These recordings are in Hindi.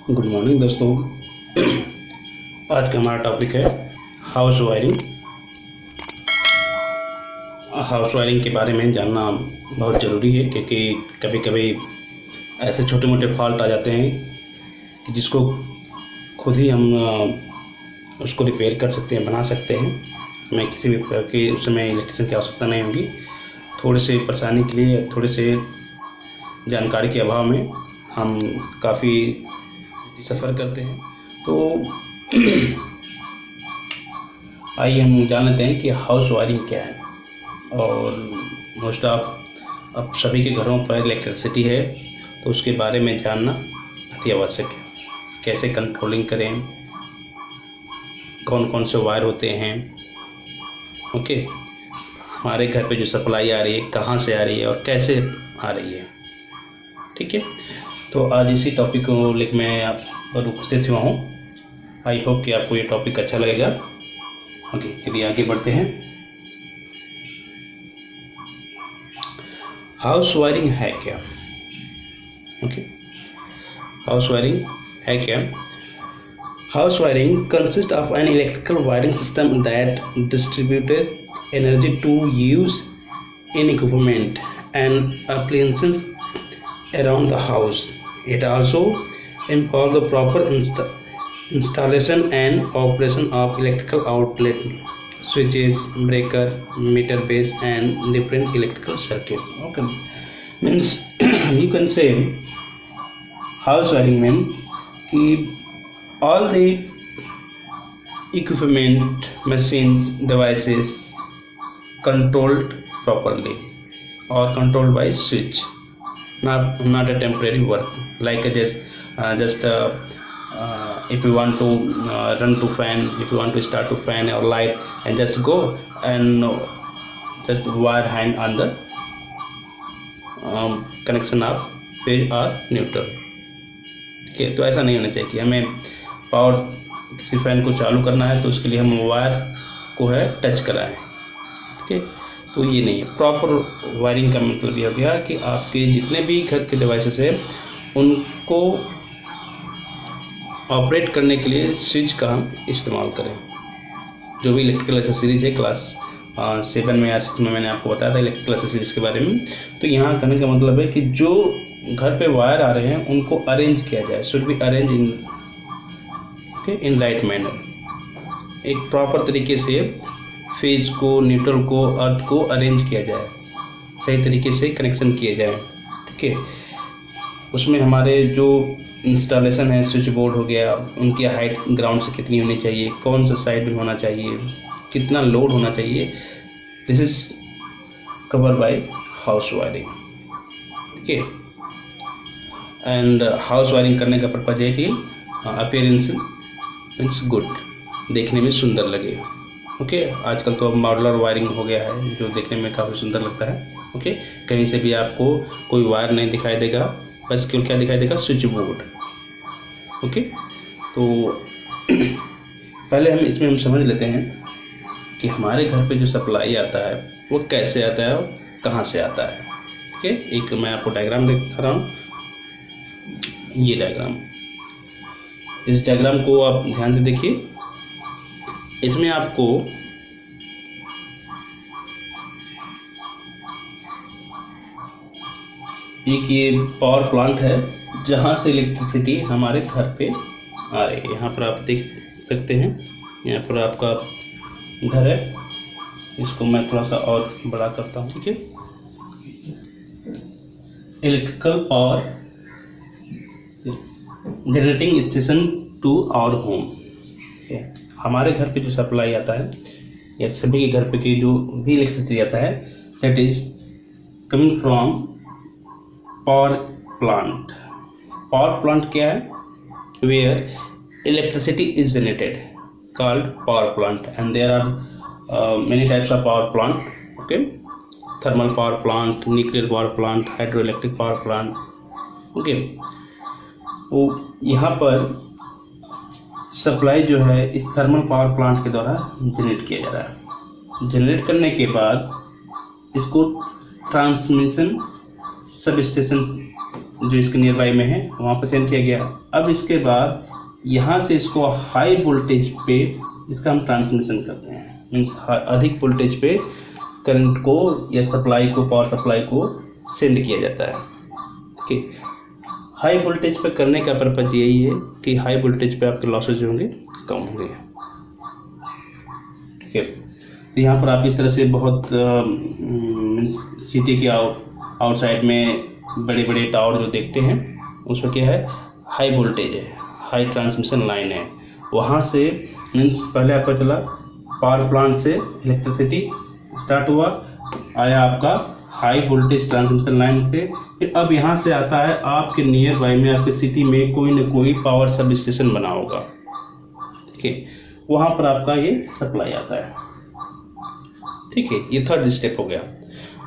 गुड मॉर्निंग दोस्तों। आज का हमारा टॉपिक है हाउस वायरिंग। हाउस वायरिंग के बारे में जानना बहुत ज़रूरी है, क्योंकि कभी कभी ऐसे छोटे मोटे फॉल्ट आ जाते हैं कि जिसको खुद ही हम उसको रिपेयर कर सकते हैं, बना सकते हैं। हमें किसी भी प्रकार की उस समय इलेक्ट्रिशियन की आवश्यकता नहीं होगी। थोड़ी सी परेशानी के लिए, थोड़े से जानकारी के अभाव में हम काफ़ी सफ़र करते हैं। तो आइए हम जान लेते हैं कि हाउस वायरिंग क्या है। और मोस्ट ऑफ अब सभी के घरों पर इलेक्ट्रिसिटी है, तो उसके बारे में जानना अति आवश्यक है। कैसे कंट्रोलिंग करें, कौन कौन से वायर होते हैं, ओके, हमारे घर पे जो सप्लाई आ रही है कहाँ से आ रही है और कैसे आ रही है, ठीक है। तो आज इसी टॉपिक को लेकर मैं आप पर उपस्थित हुआ हूँ। आई होप कि आपको ये टॉपिक अच्छा लगेगा। ओके, चलिए आगे बढ़ते हैं। हाउस वायरिंग है क्या? ओके, हाउस वायरिंग है क्या? House wiring consist of an electrical wiring system that distributed energy to use in equipment and appliances around the house. It also involves the proper installation and operation of electrical outlet, switches, breaker, meter base, and different electrical circuit. Okay, means you can say house wiring means कि all the equipment, machines, devices controlled properly or controlled by switch. Not a temporary work, like just if you want to run to fan, if you want to start to fan or light and just go and just wire hand on the connection of phase or neutral, ठीक है। तो ऐसा नहीं होना चाहिए कि हमें पावर किसी फैन को चालू करना है तो उसके लिए हम वायर को है टच कराएं, ठीक है। तो ये नहीं है। प्रॉपर वायरिंग का मतलब यह हो गया कि आपके जितने भी घर के डिवाइसेस हैं उनको ऑपरेट करने के लिए स्विच का हम इस्तेमाल करें। जो भी इलेक्ट्रिकल एसेसरीज है क्लास 7 में या 6 में मैंने आपको बताया था इलेक्ट्रिकल एसेसरीज के बारे में। तो यहाँ करने का मतलब है कि जो घर पे वायर आ रहे हैं उनको अरेंज किया जाए, should be arrange in right manner. एक प्रॉपर तरीके से फेज को, न्यूट्रल को, अर्थ को अरेंज किया जाए, सही तरीके से कनेक्शन किए जाए, ठीक है। उसमें हमारे जो इंस्टॉलेशन है, स्विच बोर्ड हो गया, उनकी हाइट ग्राउंड से कितनी होनी चाहिए, कौन सा साइड में होना चाहिए, कितना लोड होना चाहिए, this is cover by house wiring, ठीक है। एंड हाउस वायरिंग करने का पर्पज है कि अपीयरेंस मीन्स गुड, देखने में सुंदर लगे, ओके। आजकल तो मॉडुलर वायरिंग हो गया है जो देखने में काफ़ी सुंदर लगता है, ओके। कहीं से भी आपको कोई वायर नहीं दिखाई देगा, बस केवल क्या दिखाई देगा, स्विच बोर्ड, ओके। तो पहले हम समझ लेते हैं कि हमारे घर पे जो सप्लाई आता है वो कैसे आता है और कहाँ से आता है, ठीक है। एक मैं आपको डायग्राम दिखा रहा हूँ, ये डायग्राम, इस डायग्राम को आप ध्यान से देखिए। इसमें आपको एक ये पावर प्लांट है जहां से इलेक्ट्रिसिटी हमारे घर पे आ रही है। यहाँ पर आप देख सकते हैं, यहाँ पर आपका घर है। इसको मैं थोड़ा सा और बड़ा करता हूँ, ठीक है। Electrical power generating station to our home. हमारे घर पे जो सप्लाई आता है या सभी के घर पे की जो भी इलेक्ट्रिसिटी आता है, that is coming from power plant. Power plant क्या है? Where electricity is generated, called power plant. And there are many types of power plant, okay. Thermal power plant, nuclear power plant, hydro electric power plant, okay. वो यहाँ पर सप्लाई जो है इस थर्मल पावर प्लांट के द्वारा जनरेट किया जा रहा है। जनरेट करने के बाद इसको ट्रांसमिशन सब स्टेशन जो इसके नियर बाई में है वहाँ पर सेंड किया गया। अब इसके बाद यहाँ से इसको हाई वोल्टेज पे इसका हम ट्रांसमिशन करते हैं, मीन्स अधिक वोल्टेज पे करंट को या सप्लाई को, पावर सप्लाई को सेंड किया जाता है। ठीक है, हाई वोल्टेज पे करने का पर्पज यही है कि हाई वोल्टेज पे आपके लॉसेज जो होंगे कम होंगे। ठीक है, तो यहाँ पर आप इस तरह से बहुत सिटी के आउटसाइड में बड़े बड़े टावर जो देखते हैं उसमें क्या है, हाई वोल्टेज है, हाई ट्रांसमिशन लाइन है। वहाँ से मीन्स पहले आपका चला पावर प्लांट से इलेक्ट्रिसिटी स्टार्ट हुआ, आया आपका हाई वोल्टेज ट्रांसमिशन लाइन पे, फिर अब यहाँ से आता है आपके नियर बाई में, आपके सिटी में कोई न कोई पावर सब स्टेशन बना होगा। ठीक है, वहाँ पर आपका ये सप्लाई आता है। ठीक है, ये थर्ड स्टेप हो गया।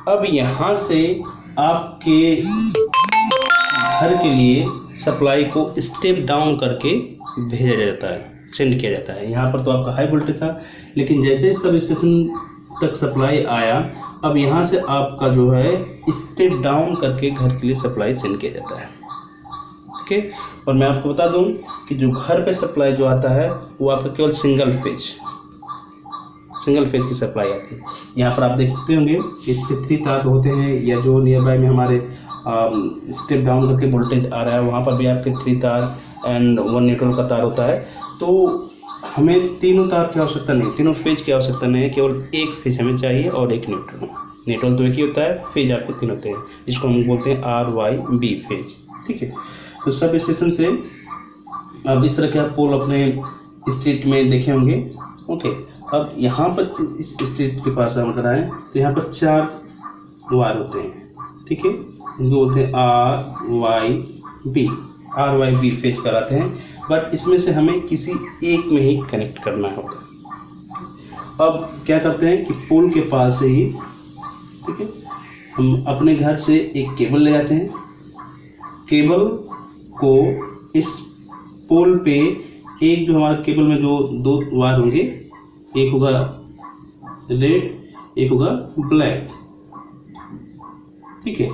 अब यहाँ से आपके घर के लिए सप्लाई को स्टेप डाउन करके भेजा जाता है, सेंड किया जाता है। यहाँ पर तो आपका हाई वोल्टेज था, लेकिन जैसे सब स्टेशन तक सप्लाई आया, अब यहाँ से आपका जो है स्टेप डाउन करके घर के लिए सप्लाई सेंड किया जाता है। ठीक है, और मैं आपको बता दूं कि जो घर पे सप्लाई जो आता है वो आपका केवल सिंगल फेज की सप्लाई आती है। यहाँ पर आप देख सकते होंगे इसके 3 तार होते हैं, या जो नियर बाई में हमारे स्टेप डाउन करके वोल्टेज आ रहा है वहाँ पर भी आपके 3 तार एंड 1 न्यूट्रल का तार होता है। तो हमें तीनों तार की आवश्यकता नहीं, तीनों फेज की आवश्यकता नहीं है, केवल एक फेज हमें चाहिए और एक न्यूट्रल। न्यूट्रल तो एक ही होता है, फेज आपके 3 होते हैं, जिसको हम बोलते हैं RYB फेज। ठीक है, तो सब स्टेशन से अब इस तरह के आप पोल अपने स्ट्रीट में देखे होंगे। ओके, अब यहाँ पर इस स्ट्रीट के पास हम कराएं तो यहाँ पर 4 वायर होते हैं। ठीक है, इनको बोलते हैं RYB फेज कराते हैं, बट इसमें से हमें किसी एक में ही कनेक्ट करना होगा। अब क्या करते हैं कि पोल के पास से ही, ठीक है, हम अपने घर से एक केबल ले जाते हैं, केबल को इस पोल पे एक जो हमारे केबल में जो 2 वायर होंगे, एक होगा रेड, एक होगा ब्लैक। ठीक है,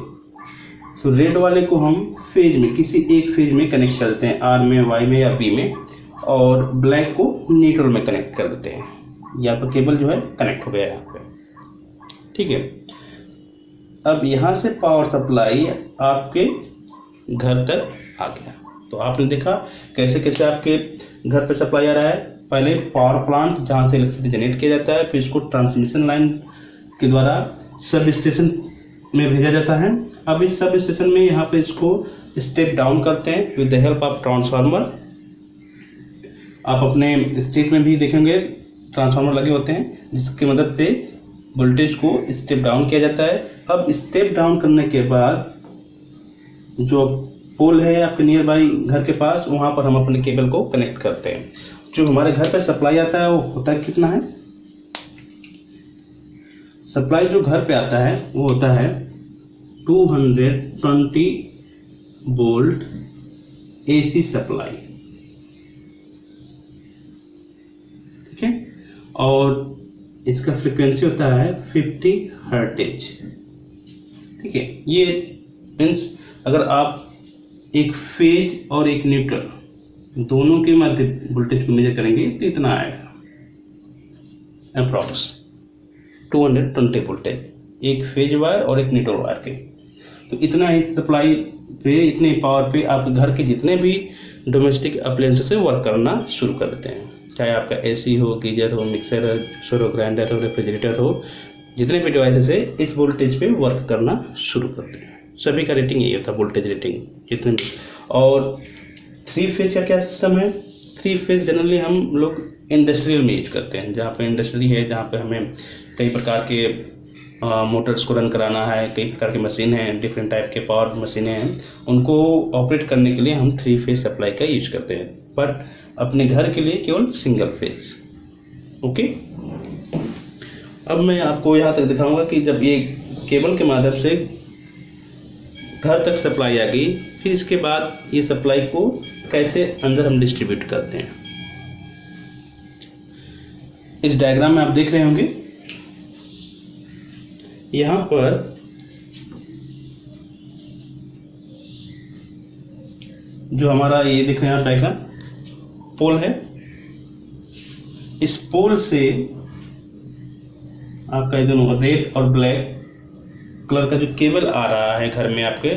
तो रेड वाले को हम फेज में, किसी एक फेज में कनेक्ट करते हैं, R में, Y में या B में, और ब्लैक को न्यूट्रल में कनेक्ट कर देते हैं। यहाँ पर केबल जो है कनेक्ट हो गया यहाँ पे। ठीक है, अब यहाँ से पावर सप्लाई आपके घर तक आ गया। तो आपने देखा कैसे कैसे आपके घर पे सप्लाई आ रहा है। पहले पावर प्लांट जहाँ से इलेक्ट्रिसिटी जनरेट किया जाता है, फिर इसको ट्रांसमिशन लाइन के द्वारा सब स्टेशन में भेजा जाता है। अब इस सब स्टेशन में यहाँ पे इसको स्टेप डाउन करते हैं with the help of transformer. आप अपने स्ट्रीट में भी देखेंगे ट्रांसफार्मर लगे होते हैं, जिसकी मदद से वोल्टेज को स्टेप डाउन किया जाता है। अब स्टेप डाउन करने के बाद जो पोल है आपके नियर बाई घर के पास, वहां पर हम अपने केबल को कनेक्ट करते हैं। जो हमारे घर पे सप्लाई आता है वो होता है कितना है, सप्लाई जो घर पे आता है वो होता है 220 वोल्ट AC सप्लाई। ठीक है, और इसका फ्रीक्वेंसी होता है 50 हर्ट्ज। ठीक है, ये मीन्स अगर आप एक फेज और एक न्यूट्रल दोनों के मध्य वोल्टेज को मेजर करेंगे तो इतना आएगा अप्रॉक्स 220 वोल्टेज, एक फेज वायर और एक न्यूट्रल वायर के। तो इतना ही सप्लाई पे, इतने पावर पे आप घर के जितने भी डोमेस्टिक अप्लायंसेस से वर्क करना शुरू कर देते हैं, चाहे आपका AC हो, गीजर हो, मिक्सर हो, ग्राइंडर हो, रेफ्रिजरेटर हो, जितने भी डिवाइसेस है इस वोल्टेज पे वर्क करना शुरू करते हैं। सभी का रेटिंग यही होता है, वोल्टेज रेटिंग जितने भी। और 3 फेज का क्या सिस्टम है, 3 फेज जनरली हम लोग इंडस्ट्रियल में यूज करते हैं, जहाँ पे इंडस्ट्री है, जहाँ पे हमें कई प्रकार के मोटर्स को रन कराना है, कई प्रकार की मशीन हैं, डिफरेंट टाइप के पावर मशीनें हैं, उनको ऑपरेट करने के लिए हम 3 फेज सप्लाई का यूज करते हैं, बट अपने घर के लिए केवल सिंगल फेज। ओके, अब मैं आपको यहाँ तक दिखाऊंगा कि जब ये केबल के माध्यम से घर तक सप्लाई आ गई, फिर इसके बाद ये सप्लाई को कैसे अंदर हम डिस्ट्रीब्यूट करते हैं। इस डायग्राम में आप देख रहे होंगे, यहाँ पर जो हमारा ये दिख रहे हैं डायग्राम, पोल है, इस पोल से आपका इधर रेड और ब्लैक कलर का जो केबल आ रहा है घर में आपके,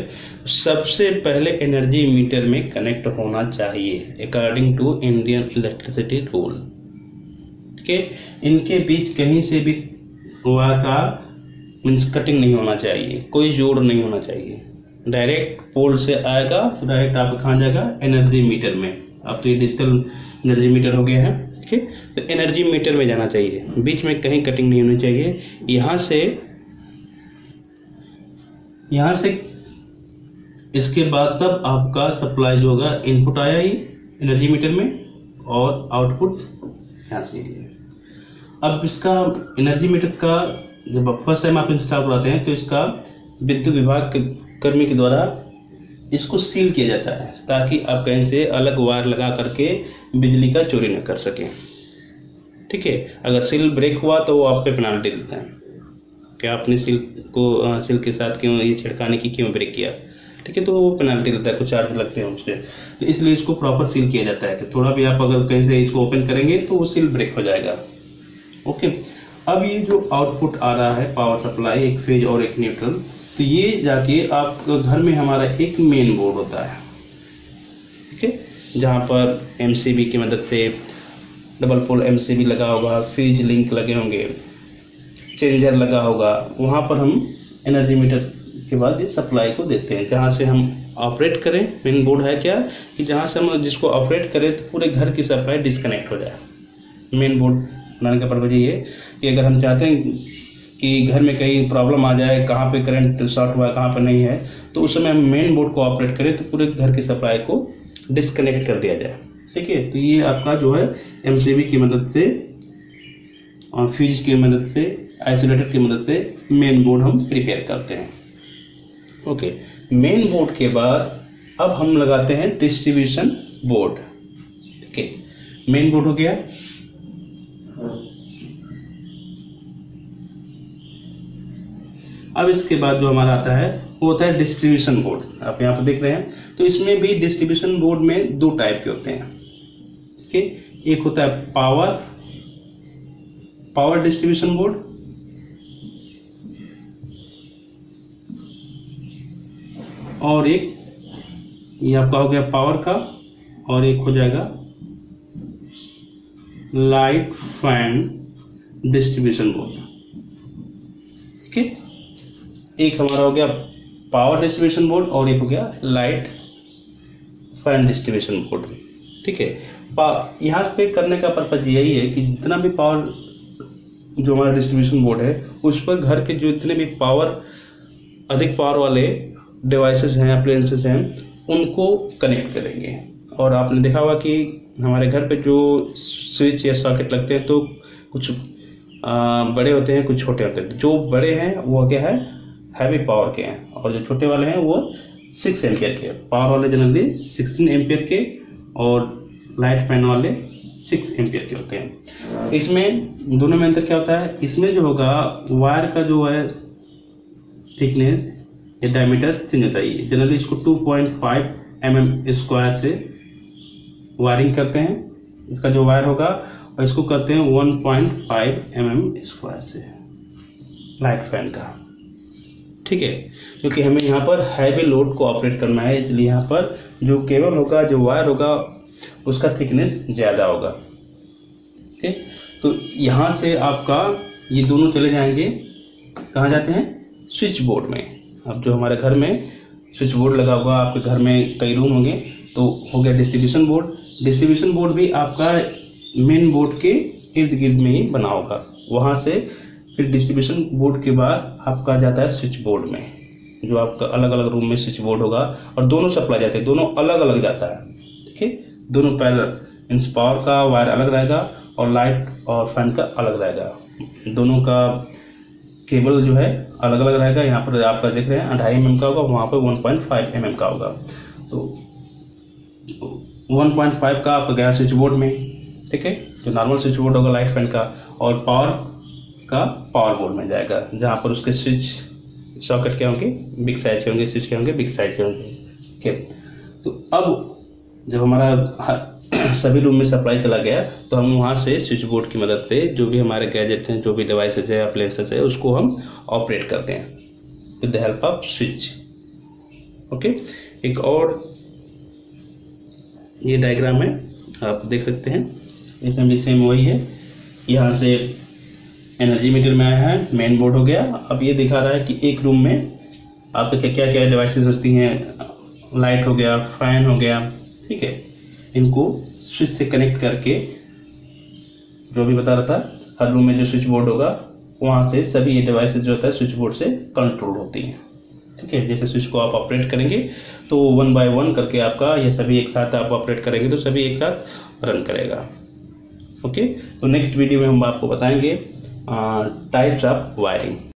सबसे पहले एनर्जी मीटर में कनेक्ट होना चाहिए according to Indian electricity rule. ठीक है, इनके बीच कहीं से भी वायर का मीन्स कटिंग नहीं होना चाहिए, कोई जोड़ नहीं होना चाहिए। डायरेक्ट पोल से आएगा तो डायरेक्ट आपका कहाँ जाएगा, एनर्जी मीटर में। अब तो ये डिजिटल एनर्जी मीटर हो गया है। ठीक है, तो एनर्जी मीटर में जाना चाहिए, बीच में कहीं कटिंग नहीं होनी चाहिए। यहाँ से इसके बाद तब आपका सप्लाई जो होगा, इनपुट आया ही एनर्जी मीटर में और आउटपुट यहाँ से लिया। अब इसका एनर्जी मीटर का जब आप फर्स्ट टाइम आप इंस्टॉल कराते हैं तो इसका विद्युत विभाग के कर्मी के द्वारा इसको सील किया जाता है, ताकि आप कहीं से अलग वायर लगा करके बिजली का चोरी न कर सकें। ठीक है, अगर सील ब्रेक हुआ तो वो आप पे पेनाल्टी देता है कि आपने सील के साथ क्यों ये छिड़काने की क्यों ब्रेक किया। ठीक है, तो वो पेनाल्टी देता है, कुछ चार्ज लगते हैं उससे। तो इसलिए इसको प्रॉपर सील किया जाता है कि थोड़ा भी आप अगर कहीं से इसको ओपन करेंगे तो वो सील ब्रेक हो जाएगा। ओके, अब ये जो आउटपुट आ रहा है पावर सप्लाई, एक फेज और एक न्यूट्रल, तो ये जाके आपके घर में हमारा एक मेन बोर्ड होता है। ठीक है, जहाँ पर एमसीबी की मदद से डबल पोल एमसीबी लगा होगा, फ्यूज लिंक लगे होंगे, चेंजर लगा होगा, वहाँ पर हम एनर्जी मीटर के बाद ये सप्लाई को देते हैं, जहाँ से हम ऑपरेट करें। मेन बोर्ड है क्या कि जहाँ से हम जिसको ऑपरेट करें तो पूरे घर की सप्लाई डिस्कनेक्ट हो जाए। मेन बोर्ड बनाने का पर्पज ये है कि अगर हम चाहते हैं कि घर में कहीं प्रॉब्लम आ जाए, कहाँ पे करंट शॉर्ट हुआ है, कहाँ पे नहीं है, तो उस समय हम मेन बोर्ड को ऑपरेट करें तो पूरे घर की सप्लाई को डिस्कनेक्ट कर दिया जाए। ठीक है, तो ये आपका जो है एमसीबी की मदद से और फ्यूज की मदद से, आइसोलेटर की मदद से मेन बोर्ड हम प्रिपेयर करते हैं। ओके, मेन बोर्ड के बाद अब हम लगाते हैं डिस्ट्रीब्यूशन बोर्ड। ठीक है, मेन बोर्ड हो गया। अब इसके बाद जो हमारा आता है वो होता है डिस्ट्रीब्यूशन बोर्ड। आप यहाँ पर देख रहे हैं, तो इसमें भी डिस्ट्रीब्यूशन बोर्ड में दो टाइप के होते हैं। ठीक है, एक होता है पावर डिस्ट्रीब्यूशन बोर्ड, और एक ये आपका हो गया पावर का, और एक हो जाएगा लाइट फैन डिस्ट्रीब्यूशन बोर्ड। ठीक है, एक हमारा हो गया पावर डिस्ट्रीब्यूशन बोर्ड और एक हो गया लाइट फैन डिस्ट्रीब्यूशन बोर्ड। ठीक है, यहाँ पे करने का पर्पज यही है कि जितना भी पावर जो हमारा डिस्ट्रीब्यूशन बोर्ड है उस पर घर के जो इतने भी अधिक पावर वाले डिवाइसेस हैं, अप्लायंसेस हैं, उनको कनेक्ट करेंगे। और आपने देखा होगा कि हमारे घर पे जो स्विच या सॉकेट लगते हैं तो कुछ बड़े होते हैं, कुछ छोटे होते हैं। जो बड़े हैं वो क्या है, हैवी पावर के हैं, और जो छोटे वाले हैं वो 6 एम्पियर के। पावर वाले जनरली 16 एम्पियर के और लाइट फैन वाले 6 एम्पियर के होते हैं। इसमें दोनों में अंतर क्या होता है, इसमें जो होगा वायर का जो है थिकनेस या डायमीटर चेंज होता है। जनरली इसको 2.5 mm स्क्वायर से वायरिंग करते हैं, इसका जो वायर होगा, और इसको करते हैं 1.5 mm स्क्वायर से लाइट फैन का। ठीक है, क्योंकि हमें यहाँ पर हैवी लोड को ऑपरेट करना है, इसलिए यहाँ पर जो केबल होगा, जो वायर होगा, उसका थिकनेस ज़्यादा होगा। ठीक, तो यहाँ से आपका ये दोनों चले जाएंगे, कहाँ जाते हैं, स्विच बोर्ड में। अब जो हमारे घर में स्विच बोर्ड लगा हुआ, आपके घर में कई रूम होंगे, तो हो गया डिस्ट्रीब्यूशन बोर्ड। डिस्ट्रीब्यूशन बोर्ड भी आपका मेन बोर्ड के इर्द गिर्द में ही बना होगा। वहाँ से फिर डिस्ट्रीब्यूशन बोर्ड के बाद आपका जाता है स्विच बोर्ड में, जो आपका अलग अलग रूम में स्विच बोर्ड होगा, और दोनों सप्लाई जाते हैं, दोनों अलग अलग जाता है। ठीक है, दोनों पैरेलल, मींस पावर का वायर अलग रहेगा और लाइट और फैन का अलग रहेगा। दोनों का केबल जो है अलग अलग रहेगा। यहाँ पर आपका देख रहे हैं 2.5 mm का होगा, वहाँ पर 1.5 mm का होगा। तो 1.5 का आपका गया स्विच बोर्ड में। ठीक है, जो नॉर्मल स्विच बोर्ड होगा लाइट फैन का, और पावर का पावर बोर्ड में जाएगा, जहाँ पर उसके स्विच सॉकेट के होंगे बिग साइज के होंगे, स्विच के होंगे बिग साइज के होंगे। ठीक है, तो अब जब हमारा सभी रूम में सप्लाई चला गया तो हम वहाँ से स्विच बोर्ड की मदद से जो भी हमारे गैजेट हैं, जो भी डिवाइसेस है, अप्लायंसेस है, उसको हम ऑपरेट करते हैं with the help off switch. Okay, एक और ये डायग्राम है, आप देख सकते हैं, इसमें भी सेम वही है। यहाँ से एनर्जी मीटर में आया है, मेन बोर्ड हो गया। अब ये दिखा रहा है कि एक रूम में आपके क्या क्या डिवाइसेस होती हैं, लाइट हो गया, फैन हो गया, ठीक है। इनको स्विच से कनेक्ट करके, जो भी बता रहा था, हर रूम में जो स्विच बोर्ड होगा वहाँ से सभी ये डिवाइसेस जो होता है स्विच बोर्ड से कंट्रोल होती हैं, ठीक है। जैसे स्विच को आप ऑपरेट करेंगे तो 1 बाय 1 करके आपका ये सभी एक साथ आप ऑपरेट करेंगे तो सभी एक साथ रन करेगा। ओके, तो नेक्स्ट वीडियो में हम आपको बताएंगे टाइप्स ऑफ वायरिंग।